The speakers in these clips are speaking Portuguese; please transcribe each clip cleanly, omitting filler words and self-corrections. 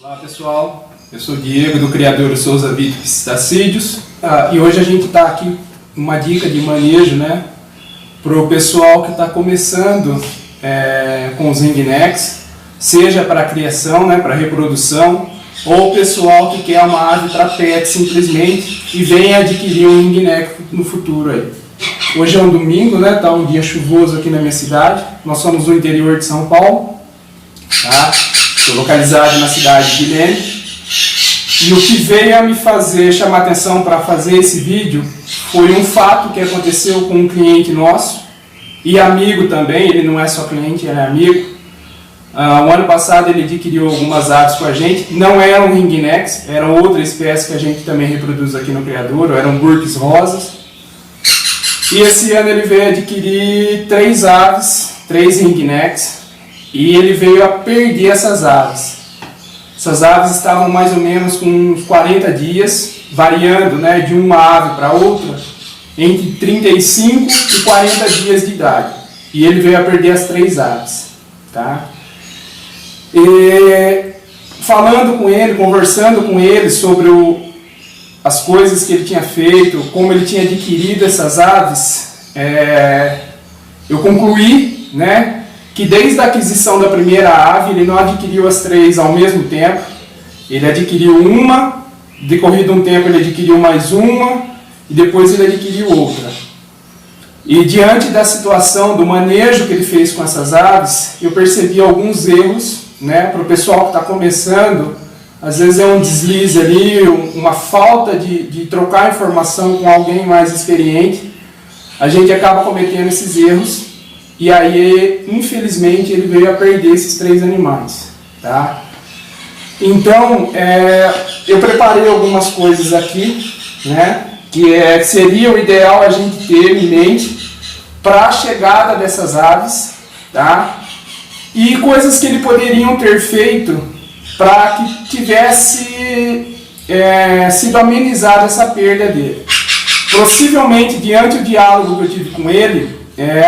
Olá pessoal, eu sou o Diego do Criador Souza Vitor Pistacídeos e hoje a gente está aqui com uma dica de manejo, né, para o pessoal que está começando com os ringnecks, seja para criação, né, para reprodução, ou o pessoal que quer uma ave para pet simplesmente e vem adquirir um ringneck no futuro aí. Hoje é um domingo, né, tá um dia chuvoso aqui na minha cidade, nós somos no interior de São Paulo, tá? Estou localizado na cidade de Guilherme. E o que veio a me fazer chamar atenção para fazer esse vídeo foi um fato que aconteceu com um cliente nosso e amigo também, ele não é só cliente, ele é amigo. O ano passado ele adquiriu algumas aves com a gente, não eram ringnecks, eram outra espécie que a gente também reproduz aqui no criador, eram burques rosas. E esse ano ele veio adquirir 3 aves, 3 ringnecks, e ele veio a perder essas aves. Essas aves estavam mais ou menos com uns 40 dias, variando, né, de uma ave para outra, entre 35 e 40 dias de idade. E ele veio a perder as 3 aves. Tá? E falando com ele, conversando com ele sobre as coisas que ele tinha feito, como ele tinha adquirido essas aves, eu concluí, né, que desde a aquisição da primeira ave, ele não adquiriu as 3 ao mesmo tempo. Ele adquiriu uma, decorrido um tempo ele adquiriu mais uma, e depois ele adquiriu outra. E diante da situação, do manejo que ele fez com essas aves, eu percebi alguns erros, né, para o pessoal que está começando. Às vezes é um deslize ali, uma falta de trocar informação com alguém mais experiente. A gente acaba cometendo esses erros. E aí, infelizmente, ele veio a perder esses 3 animais, tá? Então, eu preparei algumas coisas aqui, né? Que seria o ideal a gente ter em mente para a chegada dessas aves, tá? E coisas que ele poderiam ter feito para que tivesse sido amenizada essa perda dele. Possivelmente, diante do diálogo que eu tive com ele,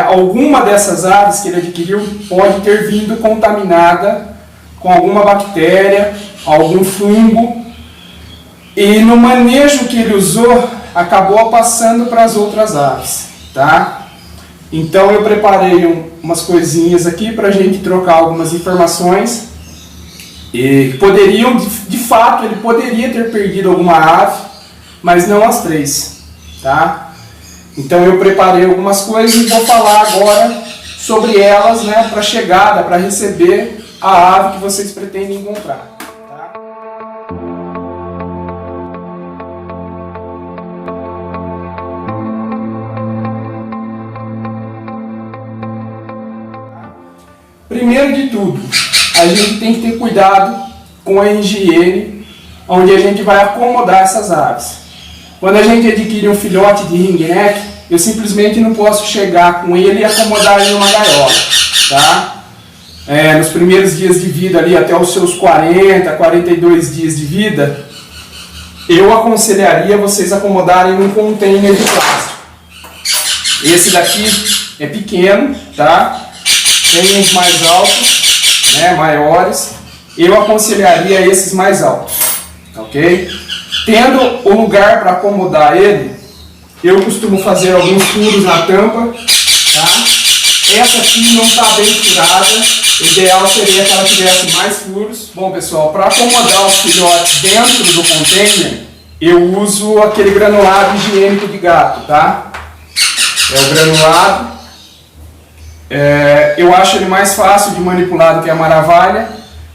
alguma dessas aves que ele adquiriu pode ter vindo contaminada com alguma bactéria, algum fungo, e no manejo que ele usou acabou passando para as outras aves, tá? Então eu preparei umas coisinhas aqui para a gente trocar algumas informações e que poderiam, de fato, ele poderia ter perdido alguma ave, mas não as 3, tá? Então eu preparei algumas coisas e vou falar agora sobre elas, né, para a chegada, para receber a ave que vocês pretendem comprar. Tá? Primeiro de tudo, a gente tem que ter cuidado com a higiene onde a gente vai acomodar essas aves. Quando a gente adquire um filhote de ringneck, eu simplesmente não posso chegar com ele e acomodar ele numa gaiola, tá? Nos primeiros dias de vida ali, até os seus 40, 42 dias de vida, eu aconselharia vocês acomodarem num container de plástico. Esse daqui é pequeno, tá? Tem uns mais altos, né, maiores. Eu aconselharia esses mais altos, ok? Tendo o lugar para acomodar ele, eu costumo fazer alguns furos na tampa, tá? Essa aqui não está bem furada, o ideal seria que ela tivesse mais furos. Bom pessoal, para acomodar os filhotes dentro do container, eu uso aquele granulado higiênico de gato, tá? É o granulado, eu acho ele mais fácil de manipular do que a maravilha,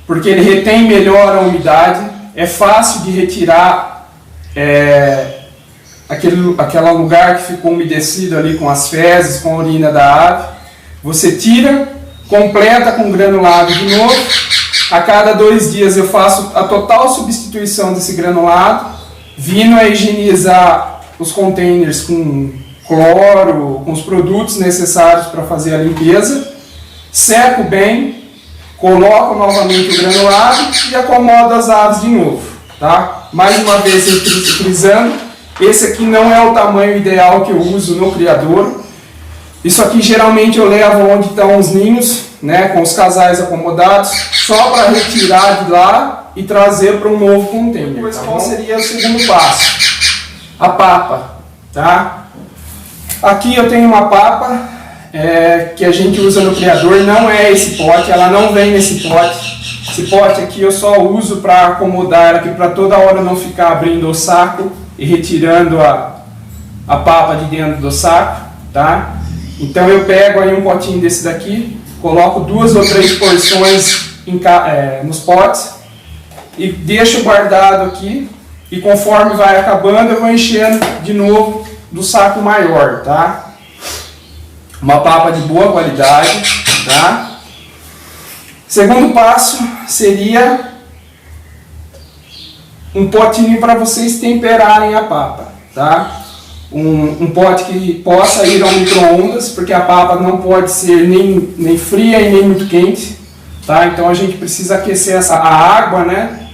porque ele retém melhor a umidade, é fácil de retirar aquele lugar que ficou umedecido ali com as fezes, com a urina da ave. Você tira, completa com granulado de novo. A cada 2 dias eu faço a total substituição desse granulado, vindo a higienizar os containers com cloro, com os produtos necessários para fazer a limpeza. Seco bem, coloco novamente o granulado e acomodo as aves de novo, tá? Mais uma vez frisando, esse aqui não é o tamanho ideal que eu uso no criador. Isso aqui geralmente eu levo onde estão os ninhos, né, com os casais acomodados, só para retirar de lá e trazer para um novo container. Qual seria o segundo passo? A papa, tá? Aqui eu tenho uma papa que a gente usa no criador, não é esse pote, ela não vem nesse pote. Esse pote aqui eu só uso para acomodar aqui, para toda hora não ficar abrindo o saco e retirando a papa de dentro do saco, tá? Então eu pego aí um potinho desse daqui, coloco 2 ou 3 porções nos potes e deixo guardado aqui, e conforme vai acabando eu vou enchendo de novo do saco maior, tá? Uma papa de boa qualidade, tá? Segundo passo seria um potinho para vocês temperarem a papa, tá? Um pote que possa ir ao micro-ondas, porque a papa não pode ser nem fria e nem muito quente, tá? Então a gente precisa aquecer a água, né,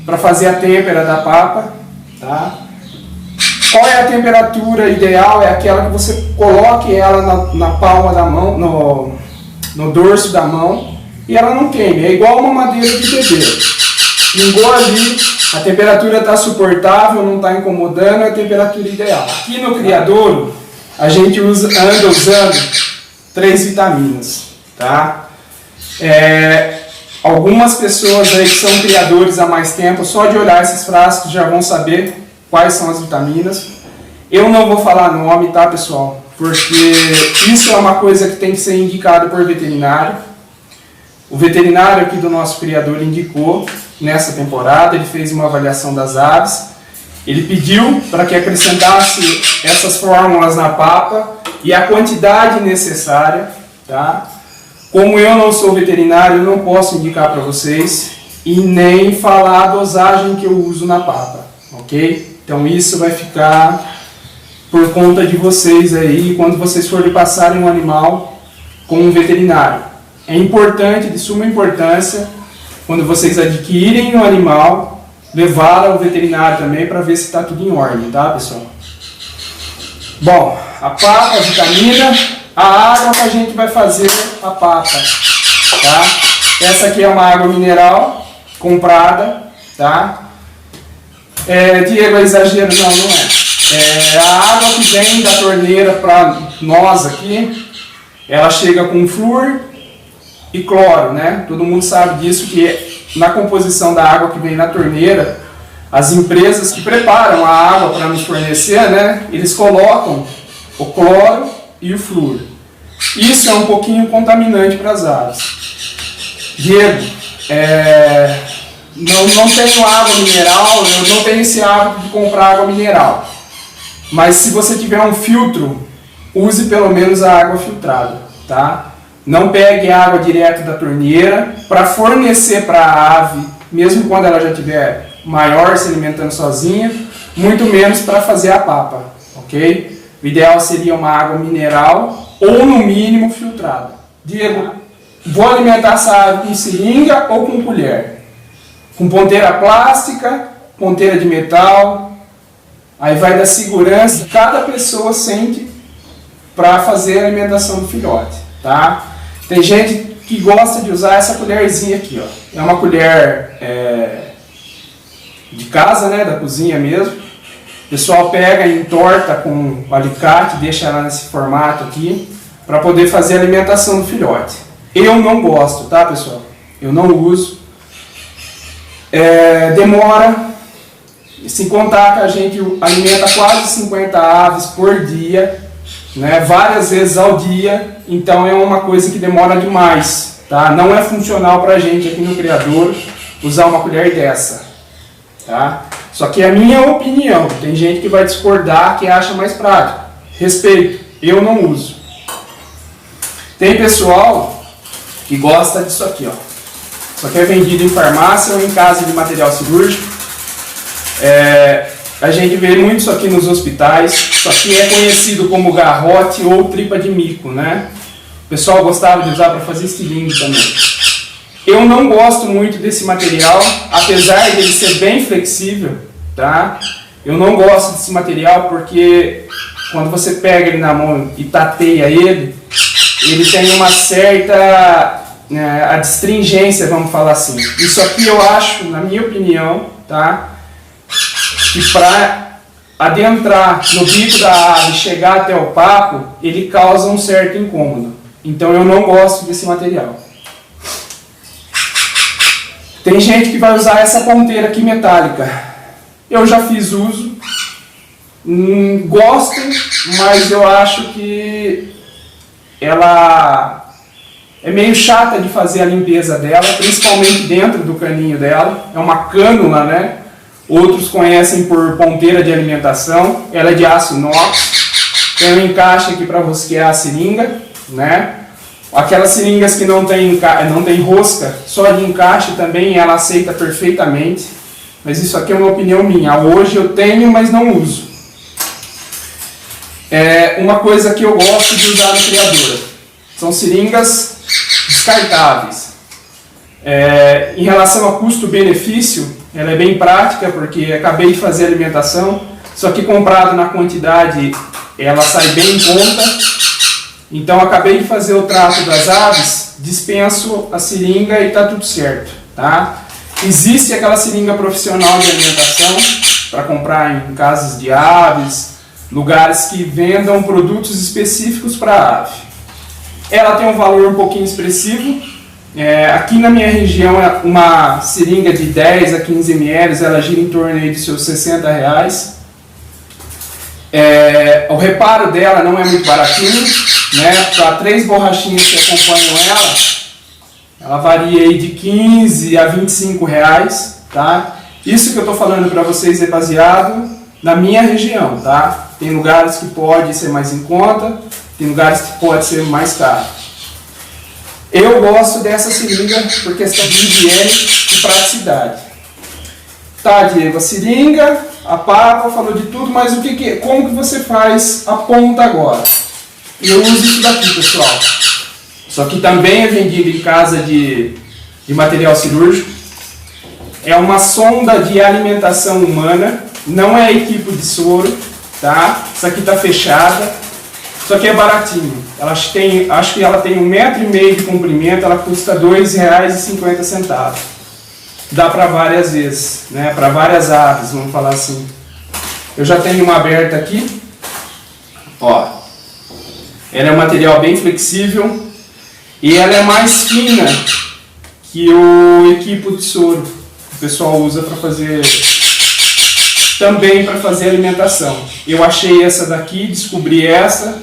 para fazer a têmpera da papa, tá? Qual é a temperatura ideal? É aquela que você coloque ela na palma da mão, no dorso da mão, e ela não queime. É igual uma madeira de pedreiro. Pingou ali, a temperatura está suportável, não está incomodando, é a temperatura ideal. Aqui no criadouro, a gente anda usando 3 vitaminas, tá? Algumas pessoas aí que são criadores há mais tempo, só de olhar esses frascos já vão saber quais são as vitaminas. Eu não vou falar nome, tá, pessoal? Porque isso é uma coisa que tem que ser indicado por veterinário. O veterinário aqui do nosso criador indicou nessa temporada, ele fez uma avaliação das aves, ele pediu para que acrescentasse essas fórmulas na papa e a quantidade necessária, tá? Como eu não sou veterinário, eu não posso indicar para vocês e nem falar a dosagem que eu uso na papa, ok? Então isso vai ficar por conta de vocês aí, quando vocês forem passarem um animal com um veterinário. É importante, de suma importância, quando vocês adquirem um animal, levar ao veterinário também para ver se está tudo em ordem, tá, pessoal? Bom, a papa, a vitamina, a água que a gente vai fazer a papa, tá? Essa aqui é uma água mineral comprada, tá? Diego, é exagero? Não, não é. A água que vem da torneira para nós aqui, ela chega com flúor e cloro, né? Todo mundo sabe disso, que na composição da água que vem na torneira, as empresas que preparam a água para nos fornecer, né? Eles colocam o cloro e o flúor. Isso é um pouquinho contaminante para as aves. Diego, não tenho água mineral, eu não tenho esse hábito de comprar água mineral. Mas se você tiver um filtro, use pelo menos a água filtrada, tá? Não pegue água direto da torneira para fornecer para a ave, mesmo quando ela já estiver maior, se alimentando sozinha, muito menos para fazer a papa, ok? O ideal seria uma água mineral ou, no mínimo, filtrada. Diego, vou alimentar essa ave com seringa ou com colher? Com ponteira plástica, ponteira de metal, aí vai da segurança que cada pessoa sente para fazer a alimentação do filhote, tá? Tem gente que gosta de usar essa colherzinha aqui, ó. É uma colher de casa, né, da cozinha mesmo. O pessoal pega e entorta com o alicate, deixa ela nesse formato aqui, para poder fazer a alimentação do filhote. Eu não gosto, tá, pessoal? Eu não uso. Demora, sem contar que a gente alimenta quase 50 aves por dia, né, várias vezes ao dia, então é uma coisa que demora demais, tá? Não é funcional para a gente aqui no criador usar uma colher dessa, tá? Só que é a minha opinião, tem gente que vai discordar, que acha mais prático. Respeito, eu não uso. Tem pessoal que gosta disso aqui, ó. Isso aqui é vendido em farmácia ou em casa de material cirúrgico. A gente vê muito isso aqui nos hospitais. Isso aqui é conhecido como garrote ou tripa de mico, né? O pessoal gostava de usar para fazer estilingue também. Eu não gosto muito desse material, apesar de ele ser bem flexível, tá? Eu não gosto desse material porque quando você pega ele na mão e tateia ele tem uma certa a destringência, vamos falar assim. Isso aqui eu acho, na minha opinião, tá? Que para adentrar no bico da ave e chegar até o papo, ele causa um certo incômodo. Então eu não gosto desse material. Tem gente que vai usar essa ponteira aqui metálica. Eu já fiz uso. Gosto, mas eu acho que ela é meio chata de fazer a limpeza dela, principalmente dentro do caninho dela. É uma cânula, né? Outros conhecem por ponteira de alimentação. Ela é de aço inox. Tem um encaixe aqui para rosquear a seringa, né? Aquelas seringas que não tem rosca, só de encaixe também, ela aceita perfeitamente. Mas isso aqui é uma opinião minha. Hoje eu tenho, mas não uso. Uma coisa que eu gosto de usar no criador são seringas descartáveis. Em relação a custo-benefício, ela é bem prática, porque acabei de fazer a alimentação, só que comprado na quantidade, ela sai bem em conta. Então acabei de fazer o trato das aves, dispenso a seringa e está tudo certo, tá? Existe aquela seringa profissional de alimentação para comprar em casas de aves, lugares que vendam produtos específicos para a ave. Ela tem um valor um pouquinho expressivo. Aqui na minha região, uma seringa de 10 a 15 ml, ela gira em torno aí de seus R$60. O reparo dela não é muito baratinho, né? Para 3 borrachinhas que acompanham ela varia aí de 15 a 25 reais, tá? Isso que eu estou falando para vocês é baseado na minha região, tá? Tem lugares que pode ser mais em conta, tem lugares que pode ser mais caro. Eu gosto dessa seringa por questão de higiene e praticidade. Tá, Diego, a seringa, a papa, falou de tudo, mas como que você faz a ponta agora? Eu uso isso daqui, pessoal. Isso aqui também é vendido em casa de material cirúrgico. É uma sonda de alimentação humana, não é equipo de soro, tá? Isso aqui está fechada. Isso aqui é baratinho. Acho que ela tem 1,5 metro de comprimento, ela custa R$2,50. Dá para várias vezes, né? Para várias aves, vamos falar assim. Eu já tenho uma aberta aqui. Ó. Ela é um material bem flexível e ela é mais fina que o equipo de soro que o pessoal usa para fazer, também para fazer alimentação. Eu achei essa daqui, descobri essa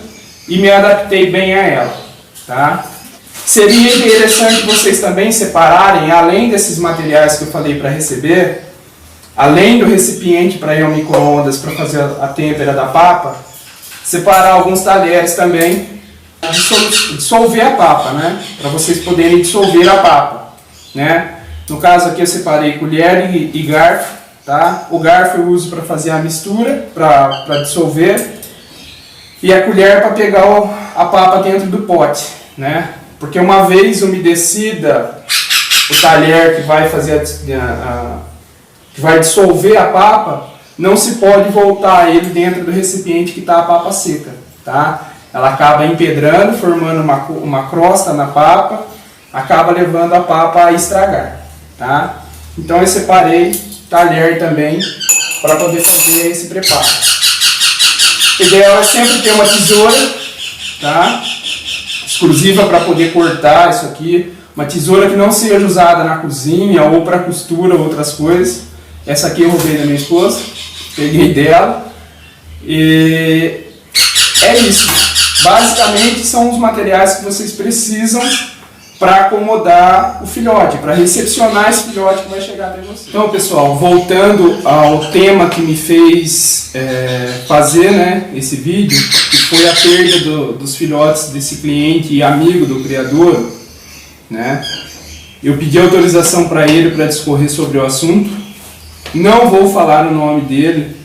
e me adaptei bem a ela, tá? Seria interessante vocês também separarem, além desses materiais que eu falei para receber, além do recipiente para ir ao micro-ondas para fazer a têmpera da papa, separar alguns talheres também, dissolver a papa, né? Para vocês poderem dissolver a papa, né? No caso aqui eu separei colher e garfo, tá? O garfo eu uso para fazer a mistura, para dissolver, e a colher para pegar a papa dentro do pote, né? Porque uma vez umedecida o talher que vai fazer que vai dissolver a papa, não se pode voltar ele dentro do recipiente que está a papa seca, tá? Ela acaba empedrando, formando uma crosta na papa, acaba levando a papa a estragar, tá? Então eu separei talher também para poder fazer esse preparo. O ideal é sempre ter uma tesoura, tá? Exclusiva para poder cortar isso aqui, uma tesoura que não seja usada na cozinha ou para costura ou outras coisas. Essa aqui eu roubei da minha esposa, peguei dela, e é isso. Basicamente são os materiais que vocês precisam para acomodar o filhote, para recepcionar esse filhote que vai chegar até você. Então, pessoal, voltando ao tema que me fez fazer, né, esse vídeo, que foi a perda dos filhotes desse cliente e amigo do criador, né? Eu pedi autorização para ele para discorrer sobre o assunto. Não vou falar o nome dele,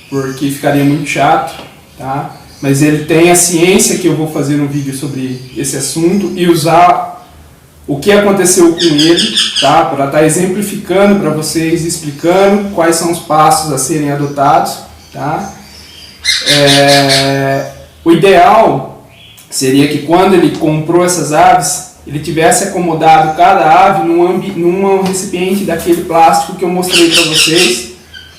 porque ficaria muito chato, tá? Mas ele tem a ciência que eu vou fazer um vídeo sobre esse assunto e usar o que aconteceu com ele, tá? Para estar exemplificando para vocês, explicando quais são os passos a serem adotados, tá? O ideal seria que quando ele comprou essas aves, ele tivesse acomodado cada ave num recipiente daquele plástico que eu mostrei para vocês,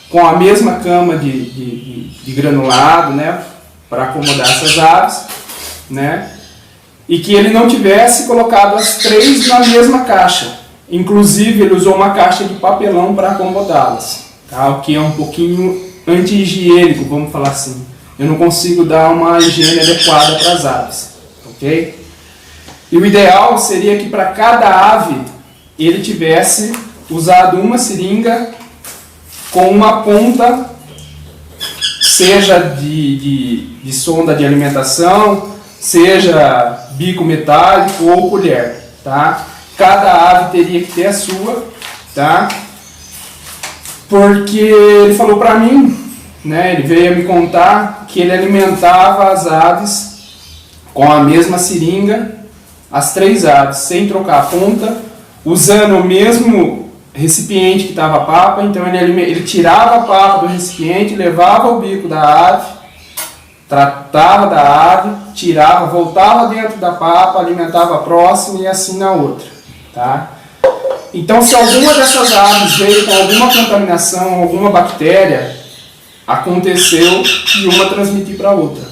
com a mesma cama de granulado, né, para acomodar essas aves, né, e que ele não tivesse colocado as 3 na mesma caixa. Inclusive ele usou uma caixa de papelão para acomodá-las, tá? O que é um pouquinho anti-higiênico, vamos falar assim. Eu não consigo dar uma higiene adequada para as aves, ok? E o ideal seria que para cada ave ele tivesse usado uma seringa com uma ponta, seja de sonda de alimentação, seja bico metálico ou colher, tá? Cada ave teria que ter a sua, tá? Porque ele falou para mim, né, ele veio me contar que ele alimentava as aves com a mesma seringa, as 3 aves, sem trocar a ponta, usando o mesmo recipiente que estava a papa. Então ele tirava a papa do recipiente, levava o bico da ave, tratava da ave, tirava, voltava dentro da papa, alimentava a próxima e assim na outra, tá? Então, se alguma dessas aves veio com alguma contaminação, alguma bactéria, aconteceu e uma transmitiu para a outra.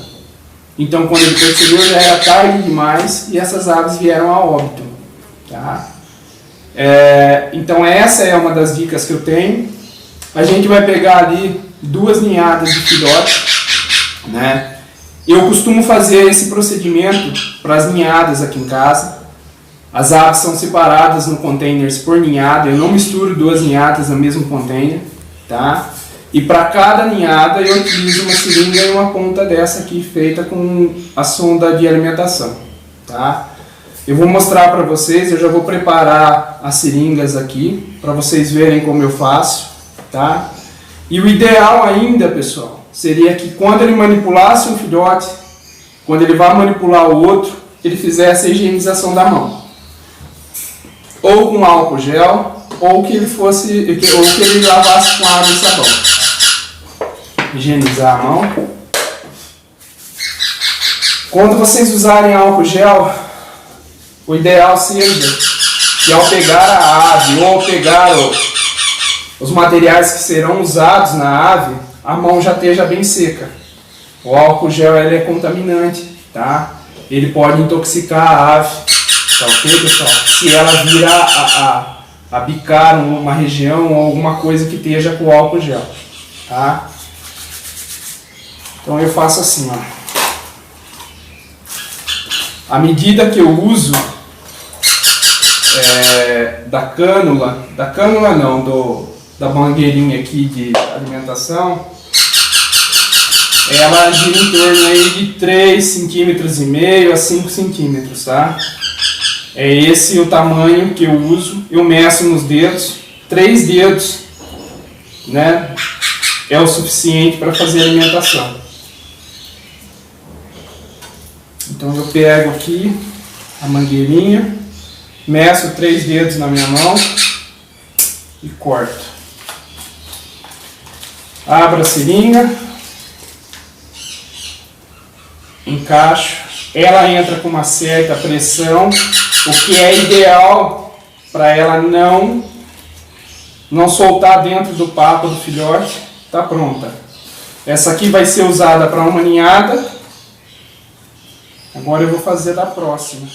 Então, quando ele percebeu, já era tarde demais e essas aves vieram a óbito, tá? Então, essa é uma das dicas que eu tenho. A gente vai pegar ali 2 ninhadas de filhote, né? Eu costumo fazer esse procedimento para as ninhadas aqui em casa. As aves são separadas no containers por ninhada. Eu não misturo 2 ninhadas no mesmo container, tá? E para cada ninhada eu utilizo uma seringa e uma ponta dessa aqui feita com a sonda de alimentação, tá? Eu vou mostrar para vocês, eu já vou preparar as seringas aqui para vocês verem como eu faço, tá? E o ideal ainda, pessoal, seria que quando ele manipulasse um filhote, quando ele vai manipular o outro, ele fizesse a higienização da mão. Ou com álcool gel, ou que ele lavasse com água e sabão. Higienizar a mão. Quando vocês usarem álcool gel, o ideal seja que ao pegar a ave ou ao pegar os materiais que serão usados na ave, a mão já esteja bem seca. O álcool gel ele é contaminante, tá? Ele pode intoxicar a ave, tá ok, pessoal? Se ela vir a bicar uma região ou alguma coisa que esteja com álcool gel, tá? Então eu faço assim, ó. A medida que eu uso da mangueirinha aqui de alimentação, ela gira em torno aí de 3,5 cm a 5 cm, tá? É esse o tamanho que eu uso. Eu meço nos dedos, 3 dedos, né? É o suficiente para fazer a alimentação. Então eu pego aqui a mangueirinha, meço 3 dedos na minha mão e corto. Abro a seringa, encaixo, ela entra com uma certa pressão, o que é ideal para ela não soltar dentro do papo do filhote. Tá pronta. Essa aqui vai ser usada para uma ninhada. Agora eu vou fazer da próxima.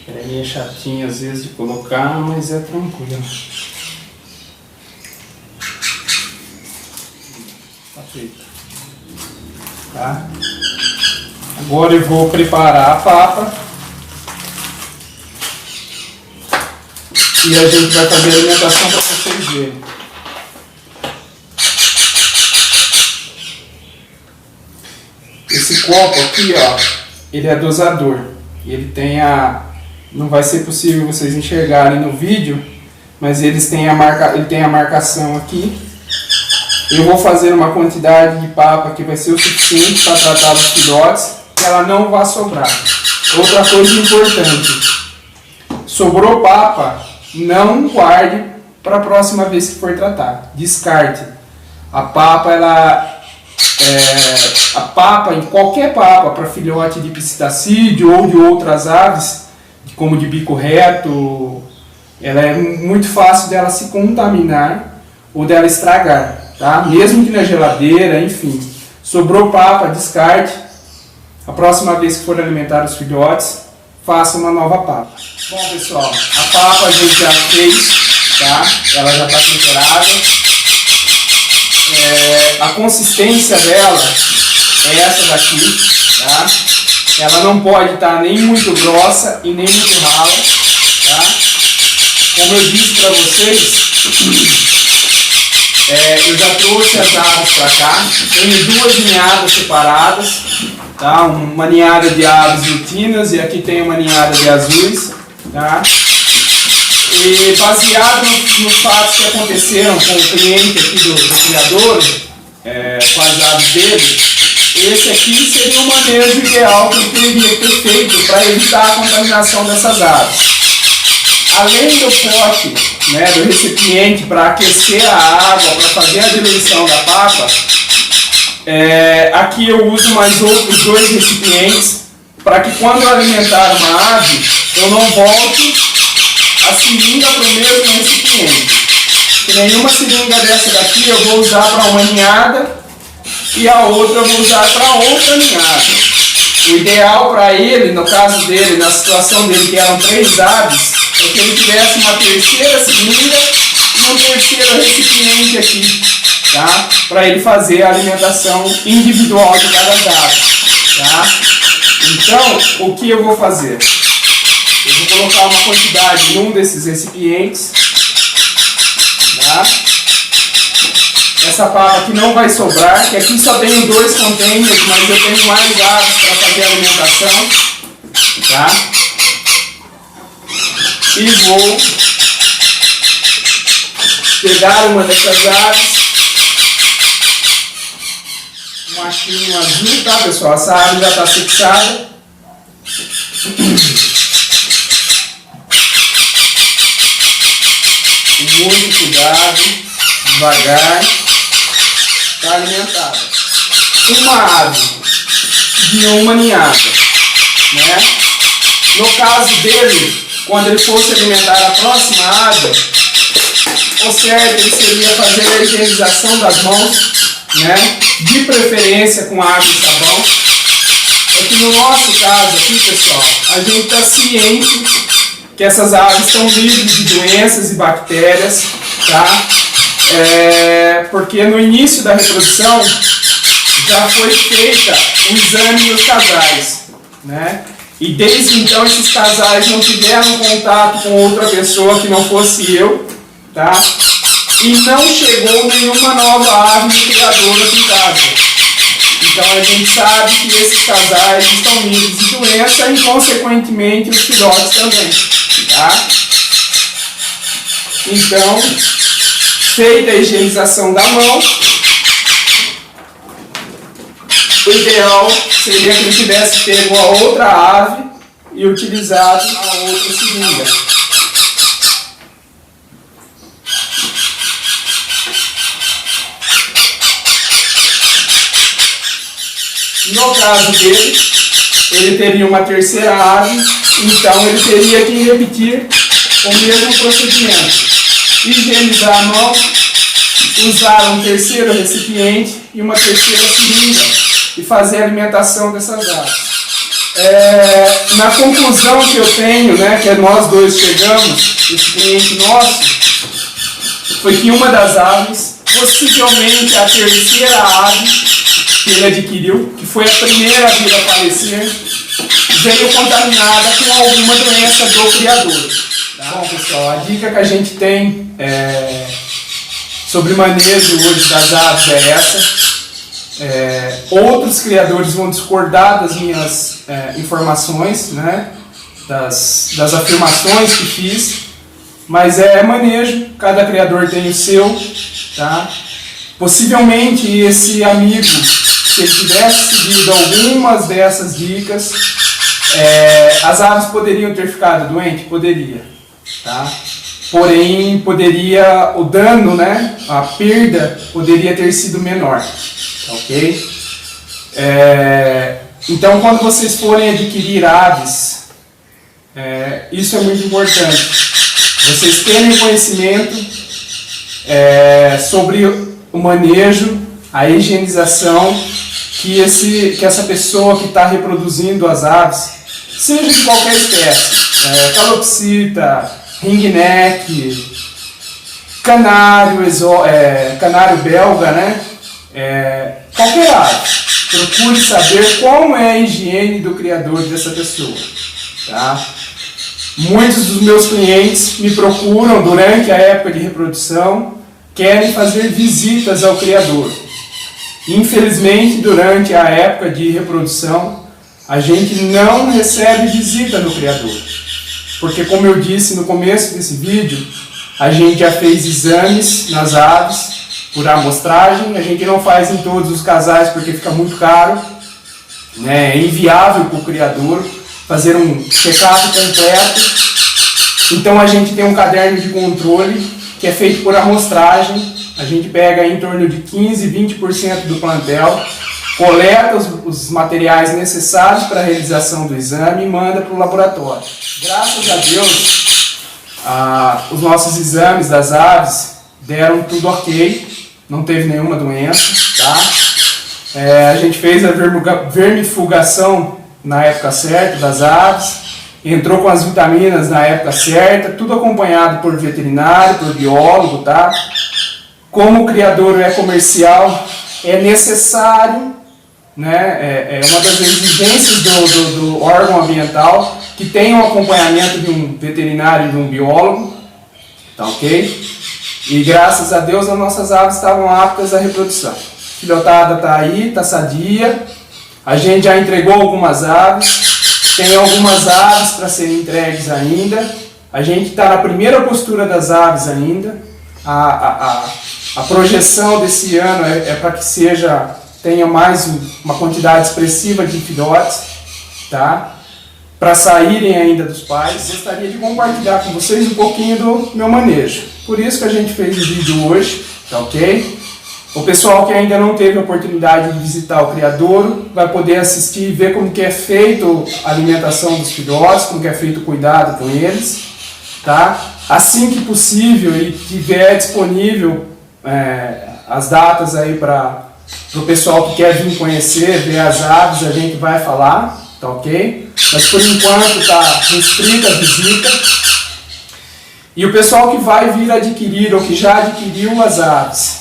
É meio chatinho às vezes de colocar, mas é tranquilo. Tá feito. Tá? Agora eu vou preparar a papa. E a gente vai fazer a alimentação para vocês verem. Esse copo aqui, ó, ele é dosador. Ele tem não vai ser possível vocês enxergarem no vídeo, mas ele tem a marcação aqui. Eu vou fazer uma quantidade de papa que vai ser o suficiente para tratar os filhotes, que ela não vai sobrar. Outra coisa importante, sobrou papa, não guarde para a próxima vez que for tratar. Descarte. A papa, qualquer papa para filhote de psitacídeo ou de outras aves, como de bico reto, ela é muito fácil dela se contaminar ou dela estragar, tá? Mesmo que na geladeira, enfim. Sobrou papa, descarte. A próxima vez que for alimentar os filhotes, faça uma nova papa. Bom, pessoal, a papa a gente já fez, tá? Ela já está temperada. A consistência dela é essa daqui, tá? Ela não pode estar nem muito grossa e nem muito rala, tá? Como eu disse para vocês, eu já trouxe as aves para cá. Tenho duas ninhadas separadas, tá? Uma ninhada de aves lutinas e aqui tem uma ninhada de azuis, tá? E baseado nos fatos que aconteceram com o cliente aqui do criador, com as aves dele, esse aqui seria o manejo ideal que ele teria que ter feito para evitar a contaminação dessas aves. Além do pote, né, do recipiente para aquecer a água, para fazer a diluição da papa, aqui eu uso mais outros dois recipientes para que quando eu alimentar uma ave, eu não volte a seringa para o mesmo recipiente. Que nenhuma seringa dessa daqui eu vou usar para uma ninhada e a outra eu vou usar para outra ninhada. O ideal para ele, no caso dele, na situação dele que eram 3 aves, é que ele tivesse uma terceira seringa e um terceiro recipiente aqui, tá? Para ele fazer a alimentação individual de cada ave, tá? Então, o que eu vou fazer? Eu vou colocar uma quantidade em um desses recipientes, tá? Essa papa aqui não vai sobrar, que aqui só tenho 2 containers, mas eu tenho mais aves para fazer a alimentação, tá? E vou pegar uma dessas aves, um machinho azul, tá, pessoal? Essa ave já está fixada. Com muito cuidado, devagar, está alimentada. Uma ave de uma ninhada, né? No caso dele, quando ele fosse alimentar a próxima ave, o certo ele seria fazer a higienização das mãos, né? De preferência com água e sabão. É que no nosso caso aqui, pessoal, a gente está ciente que essas aves estão livres de doenças e bactérias, tá? Porque no início da reprodução já foi feita o exame nos casais, né? E desde então esses casais não tiveram contato com outra pessoa que não fosse eu, tá? E não chegou nenhuma nova ave no criador aqui em casa. Então a gente sabe que esses casais estão livres de doença e consequentemente os filhotes também, tá? Então, feita a higienização da mão, o ideal seria que ele tivesse pego a outra ave e utilizado a outra seringa. No caso dele, ele teria uma terceira ave, então ele teria que repetir o mesmo procedimento. Higienizar a mão, usar um terceiro recipiente e uma terceira seringa e fazer a alimentação dessas aves. Na conclusão que eu tenho, né, que nós dois chegamos, esse cliente nosso, foi que uma das aves, possivelmente a terceira ave que ele adquiriu, que foi a primeira a vir a falecer, veio contaminada com alguma doença do criador. Tá? Bom, pessoal, a dica que a gente tem sobre manejo hoje das aves é essa. Outros criadores vão discordar das minhas informações, né, das afirmações que fiz, mas é manejo, cada criador tem o seu, tá? Possivelmente esse amigo, se ele tivesse seguido algumas dessas dicas, as aves poderiam ter ficado doentes? Poderia, tá? porém o dano, né, a perda poderia ter sido menor, ok? Então, quando vocês forem adquirir aves, isso é muito importante, vocês terem conhecimento sobre o manejo, a higienização que essa pessoa que está reproduzindo as aves, seja de qualquer espécie, calopsita, ringneck, canário belga, né? Qualquer ave, procure saber como é a higiene do criador dessa pessoa, tá? Muitos dos meus clientes me procuram durante a época de reprodução, querem fazer visitas ao criador. Infelizmente, durante a época de reprodução, a gente não recebe visita no criador. Porque, como eu disse no começo desse vídeo, a gente já fez exames nas aves por amostragem. A gente não faz em todos os casais porque fica muito caro, né? É inviável para o criador fazer um check-up completo. Então a gente tem um caderno de controle que é feito por amostragem. A gente pega em torno de 15, 20% do plantel, coleta os materiais necessários para a realização do exame e manda para o laboratório. Graças a Deus, os nossos exames das aves deram tudo ok, não teve nenhuma doença, tá? A gente fez a vermifugação na época certa das aves, entrou com as vitaminas na época certa, tudo acompanhado por veterinário, por biólogo, tá? Como o criador é comercial, é necessário, né, é uma das exigências do órgão ambiental que tenha um acompanhamento de um veterinário e de um biólogo, tá ok? E graças a Deus as nossas aves estavam aptas à reprodução. A filhotada está aí, está sadia, a gente já entregou algumas aves, tem algumas aves para serem entregues ainda, a gente está na primeira postura das aves ainda. A projeção desse ano é para que tenha mais uma quantidade expressiva de filhotes, tá? Para saírem ainda dos pais. Gostaria de compartilhar com vocês um pouquinho do meu manejo. Por isso que a gente fez o vídeo hoje, tá ok? O pessoal que ainda não teve a oportunidade de visitar o criadouro vai poder assistir e ver como que é feito a alimentação dos filhotes, como que é feito o cuidado com eles, tá? Assim que possível e tiver disponível as datas aí para o pessoal que quer vir conhecer, ver as aves, a gente vai falar, tá ok? Mas por enquanto está restrita a visita. E o pessoal que vai vir adquirir ou que já adquiriu as aves,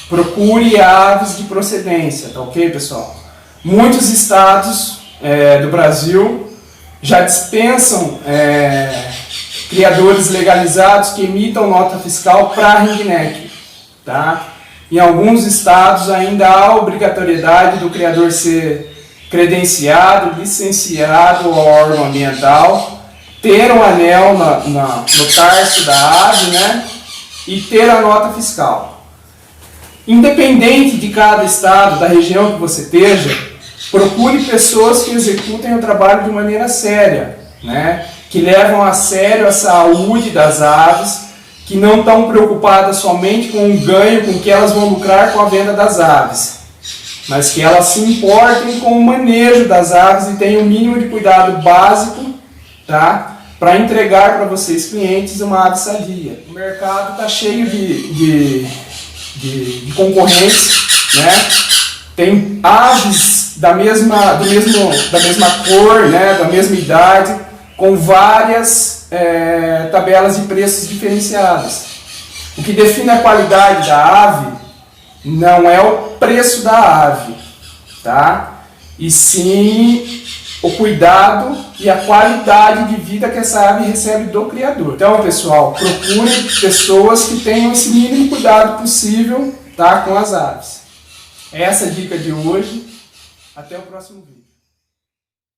procure aves de procedência, tá ok, pessoal? Muitos estados do Brasil já dispensam criadores legalizados que emitam nota fiscal para ringneck, tá? Em alguns estados ainda há a obrigatoriedade do criador ser credenciado, licenciado ao órgão ambiental, ter um anel no tarso da ave, né? E ter a nota fiscal. Independente de cada estado, da região que você esteja, procure pessoas que executem o trabalho de maneira séria, né? Que levam a sério a saúde das aves, que não estão preocupadas somente com o ganho, com o que elas vão lucrar com a venda das aves, mas que elas se importem com o manejo das aves e tenham o mínimo de cuidado básico, tá? Para entregar para vocês, clientes, uma ave sadia. O mercado está cheio de concorrentes, né? Tem aves da mesma cor, né? Da mesma idade, com várias tabelas de preços diferenciadas. O que define a qualidade da ave não é o preço da ave, tá? E sim o cuidado e a qualidade de vida que essa ave recebe do criador. Então, pessoal, procure pessoas que tenham esse mínimo cuidado possível, tá, com as aves. Essa é a dica de hoje. Até o próximo vídeo.